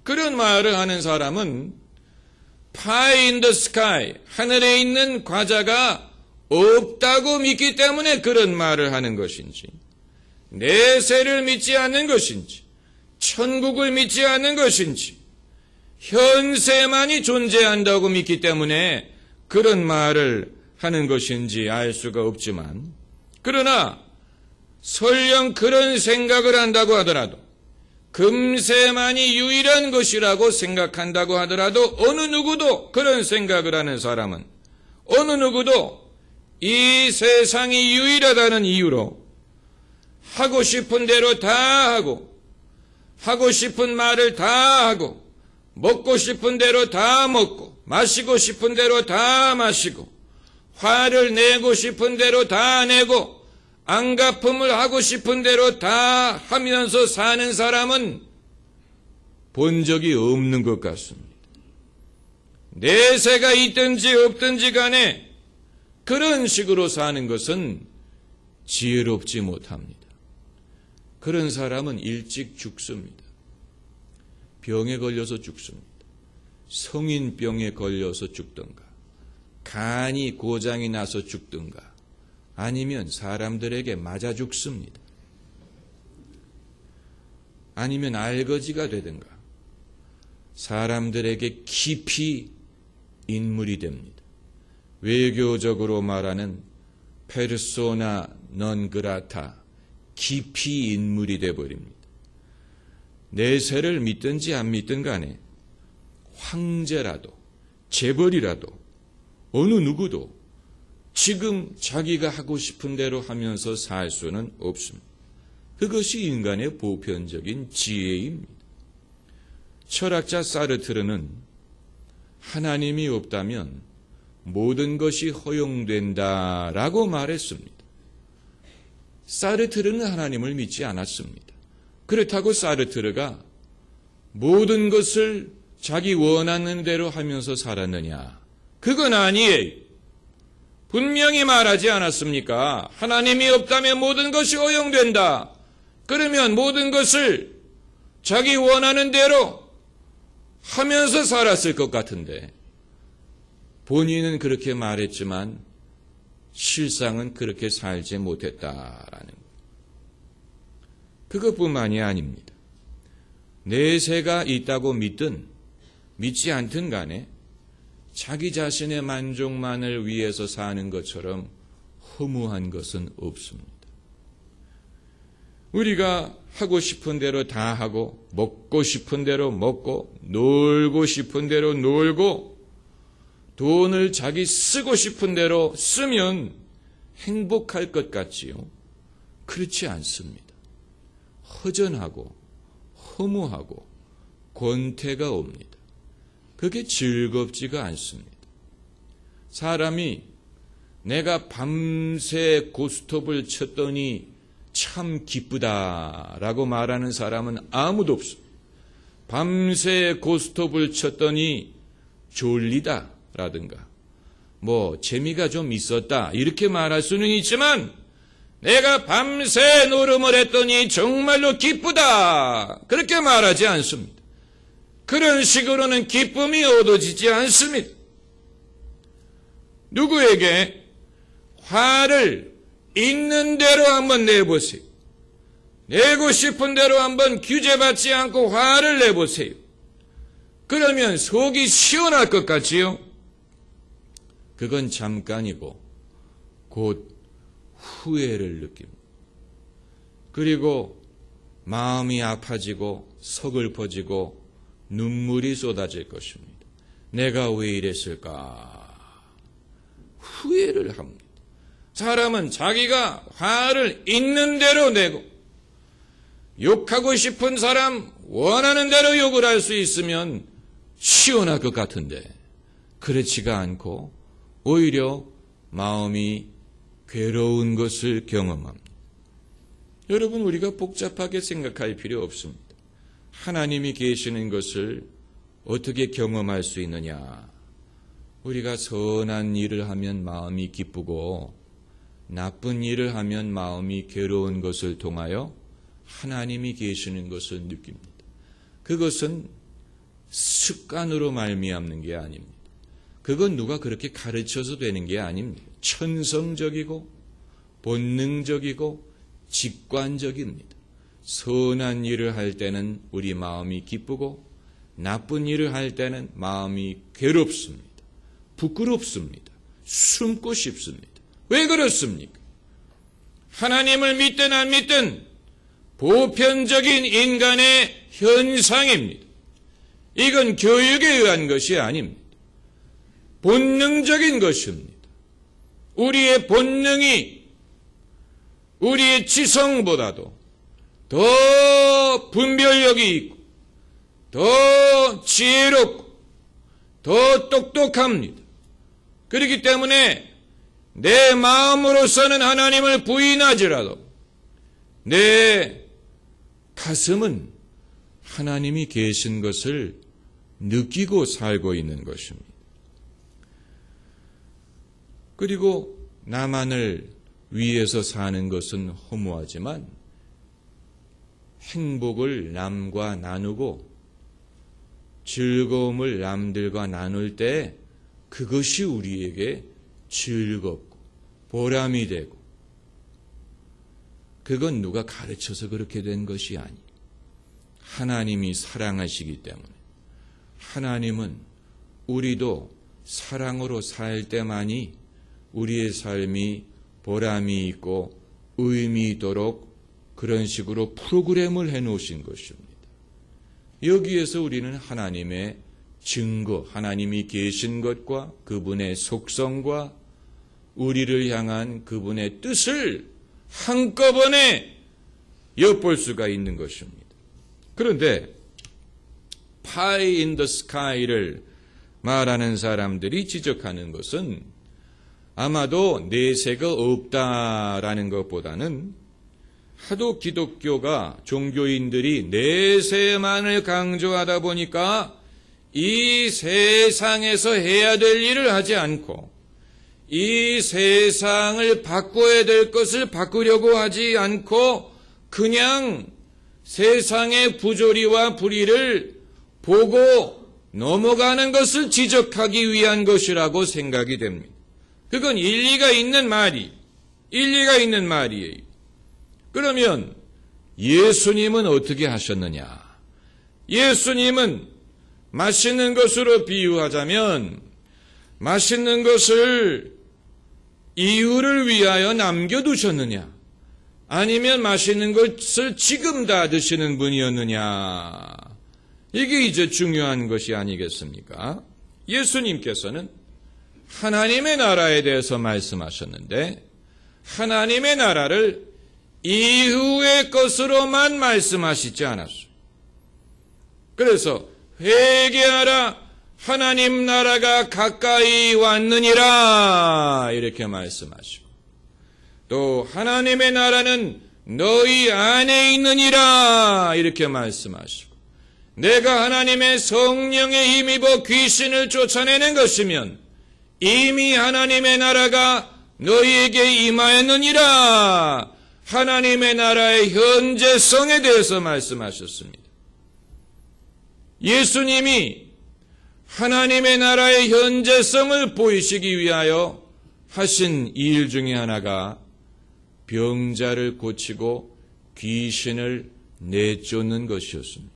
그런 말을 하는 사람은 pie in the sky, 하늘에 있는 과자가 없다고 믿기 때문에 그런 말을 하는 것인지, 내세를 믿지 않는 것인지, 천국을 믿지 않는 것인지, 현세만이 존재한다고 믿기 때문에 그런 말을 하는 것인지 알 수가 없지만, 그러나 설령 그런 생각을 한다고 하더라도, 금세만이 유일한 것이라고 생각한다고 하더라도, 어느 누구도 그런 생각을 하는 사람은 어느 누구도 이 세상이 유일하다는 이유로 하고 싶은 대로 다 하고, 하고 싶은 말을 다 하고, 먹고 싶은 대로 다 먹고, 마시고 싶은 대로 다 마시고, 화를 내고 싶은 대로 다 내고, 안갚음을 하고 싶은 대로 다 하면서 사는 사람은 본 적이 없는 것 같습니다. 내세가 있든지 없든지 간에 그런 식으로 사는 것은 지혜롭지 못합니다. 그런 사람은 일찍 죽습니다. 병에 걸려서 죽습니다. 성인병에 걸려서 죽든가, 간이 고장이 나서 죽든가, 아니면 사람들에게 맞아 죽습니다. 아니면 알거지가 되든가, 사람들에게 깊이 인물이 됩니다. 외교적으로 말하는 페르소나 넌 그라타, 깊이 인물이 되어버립니다. 내세를 믿든지 안 믿든 간에 황제라도 재벌이라도 어느 누구도 지금 자기가 하고 싶은 대로 하면서 살 수는 없습니다. 그것이 인간의 보편적인 지혜입니다. 철학자 사르트르는 하나님이 없다면 모든 것이 허용된다라고 말했습니다. 사르트르는 하나님을 믿지 않았습니다. 그렇다고 사르트르가 모든 것을 자기 원하는 대로 하면서 살았느냐? 그건 아니에요. 분명히 말하지 않았습니까? 하나님이 없다면 모든 것이 허용된다. 그러면 모든 것을 자기 원하는 대로 하면서 살았을 것 같은데, 본인은 그렇게 말했지만 실상은 그렇게 살지 못했다라는 것. 그것뿐만이 아닙니다. 내세가 있다고 믿든 믿지 않든 간에 자기 자신의 만족만을 위해서 사는 것처럼 허무한 것은 없습니다. 우리가 하고 싶은 대로 다 하고, 먹고 싶은 대로 먹고, 놀고 싶은 대로 놀고, 돈을 자기 쓰고 싶은 대로 쓰면 행복할 것 같지요? 그렇지 않습니다. 허전하고 허무하고 권태가 옵니다. 그게 즐겁지가 않습니다. 사람이 내가 밤새 고스톱을 쳤더니 참 기쁘다라고 말하는 사람은 아무도 없습니다. 밤새 고스톱을 쳤더니 졸리다라든가 재미가 좀 있었다 이렇게 말할 수는 있지만, 내가 밤새 노름을 했더니 정말로 기쁘다 그렇게 말하지 않습니다. 그런 식으로는 기쁨이 얻어지지 않습니다. 누구에게 화를 있는 대로 한번 내보세요. 내고 싶은 대로 한번 규제받지 않고 화를 내보세요. 그러면 속이 시원할 것 같지요? 그건 잠깐이고 곧 후회를 느낍니다. 그리고 마음이 아파지고 서글퍼지고 눈물이 쏟아질 것입니다. 내가 왜 이랬을까? 후회를 합니다. 사람은 자기가 화를 있는 대로 내고, 욕하고 싶은 사람 원하는 대로 욕을 할 수 있으면 시원할 것 같은데, 그렇지가 않고 오히려 마음이 괴로운 것을 경험합니다. 여러분, 우리가 복잡하게 생각할 필요 없습니다. 하나님이 계시는 것을 어떻게 경험할 수 있느냐? 우리가 선한 일을 하면 마음이 기쁘고 나쁜 일을 하면 마음이 괴로운 것을 통하여 하나님이 계시는 것을 느낍니다. 그것은 습관으로 말미암는 게 아닙니다. 그건 누가 그렇게 가르쳐서 되는 게 아닙니다. 천성적이고 본능적이고 직관적입니다. 선한 일을 할 때는 우리 마음이 기쁘고 나쁜 일을 할 때는 마음이 괴롭습니다. 부끄럽습니다. 숨고 싶습니다. 왜 그렇습니까? 하나님을 믿든 안 믿든 보편적인 인간의 현상입니다. 이건 교육에 의한 것이 아닙니다. 본능적인 것입니다. 우리의 본능이 우리의 지성보다도 더 분별력이 있고 더 지혜롭고 더 똑똑합니다. 그렇기 때문에 내 마음으로서는 하나님을 부인하지라도 내 가슴은 하나님이 계신 것을 느끼고 살고 있는 것입니다. 그리고 나만을 위해서 사는 것은 허무하지만 행복을 남과 나누고 즐거움을 남들과 나눌 때 그것이 우리에게 즐겁고 보람이 되고 그건 누가 가르쳐서 그렇게 된 것이 아니. 하나님이 사랑하시기 때문에 하나님은 우리도 사랑으로 살 때만이 우리의 삶이 보람이 있고 의미 있도록 그런 식으로 프로그램을 해놓으신 것입니다. 여기에서 우리는 하나님의 증거, 하나님이 계신 것과 그분의 속성과 우리를 향한 그분의 뜻을 한꺼번에 엿볼 수가 있는 것입니다. 그런데 pie in the sky를 말하는 사람들이 지적하는 것은 아마도 내세가 없다라는 것보다는 하도 기독교가 종교인들이 내세만을 강조하다 보니까 이 세상에서 해야 될 일을 하지 않고 이 세상을 바꿔야 될 것을 바꾸려고 하지 않고 그냥 세상의 부조리와 불의를 보고 넘어가는 것을 지적하기 위한 것이라고 생각이 됩니다. 그건 일리가 있는 말이에요. 그러면 예수님은 어떻게 하셨느냐? 예수님은 맛있는 것으로 비유하자면 맛있는 것을 이유를 위하여 남겨두셨느냐? 아니면 맛있는 것을 지금 다 드시는 분이었느냐? 이게 이제 중요한 것이 아니겠습니까? 예수님께서는 하나님의 나라에 대해서 말씀하셨는데 하나님의 나라를 이후의 것으로만 말씀하시지 않았어요. 그래서 회개하라 하나님 나라가 가까이 왔느니라 이렇게 말씀하시고 또 하나님의 나라는 너희 안에 있느니라 이렇게 말씀하시고 내가 하나님의 성령에 힘입어 귀신을 쫓아내는 것이면 이미 하나님의 나라가 너희에게 임하였느니라 하나님의 나라의 현재성에 대해서 말씀하셨습니다. 예수님이 하나님의 나라의 현재성을 보이시기 위하여 하신 일 중에 하나가 병자를 고치고 귀신을 내쫓는 것이었습니다.